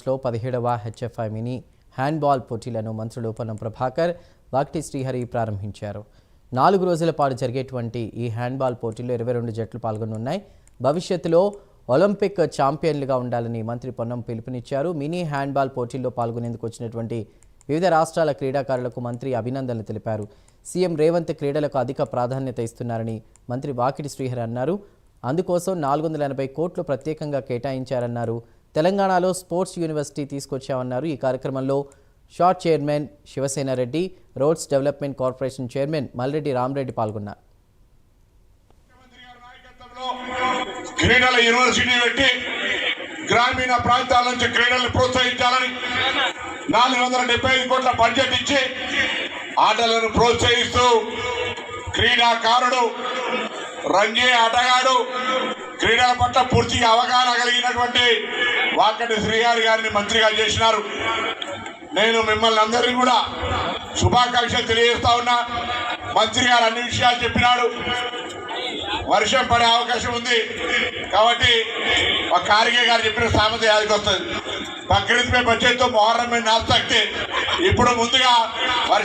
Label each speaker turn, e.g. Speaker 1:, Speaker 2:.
Speaker 1: లో 17వ హెచ్ఎఫ్ఐ mini handball పోటీలను మంత్రులు పొన్నం ప్రభాకర్, వాక్టి శ్రీహరి ప్రారంభించారు. 4 రోజుల పాటు జరిగేటువంటి ఈ హ్యాండ్బాల్ పోటీల్లో 22 జట్లు పాల్గొనున్నాయి. భవిష్యత్తులో ఒలింపిక్ ఛాంపియన్లుగా ఉండాలని మంత్రి పొన్నం పిలుపునిచ్చారు. మినీ హ్యాండ్బాల్ పోటీల్లో పాల్గొనేందుకు వచ్చినటువంటి వివిధ రాష్ట్రాల క్రీడాకారులకు మంత్రి అభినందనలు తెలిపారు. సీఎం రేవంత్ క్రీడలకు అధిక ప్రాధాన్యత ఇస్తున్నారని మంత్రి వాకిటి శ్రీహరి అన్నారు. అందుకోసం 480 కోట్లు ప్రత్యేకంగా కేటాయించారన్నారు. తెలంగాణలో స్పోర్ట్స్ యూనివర్సిటీ తీసుకొచ్చామన్నారు. ఈ కార్యక్రమంలో షార్ట్ chairman Shivasena Reddy, roads development corporation chairman Malreddy Ramareddy పాల్గొన్నారు.
Speaker 2: క్రీడల యూనివర్సిటీ పెట్టి గ్రామీణ ప్రాంతాల నుంచి క్రీడలను ప్రోత్సహించాలని 475 కోట్ల బడ్జెట్ ఇచ్చి ఆటలను ప్రోత్సహిస్తూ క్రీడాకారుడు, రంజీ ఆటగాడు, క్రీడల పట్ల పూర్తిగా అవగాహన కలిగినటువంటి వాకటి శ్రీహరి గారిని మంత్రిగా చేసినారు. నేను మిమ్మల్ని అందరినీ కూడా శుభాకాంక్షలు తెలియజేస్తా ఉన్నా. మంత్రి గారు అన్ని విషయాలు చెప్పినాడు. వర్షం పడే అవకాశం ఉంది కాబట్టి మా ఖార్గే గారు చెప్పిన సామెత యాదికి వస్తుంది. బక్రీద్ మే బడ్జెట్ తో మొహర్రం మే నాస్తా ఇప్పుడు ముందుగా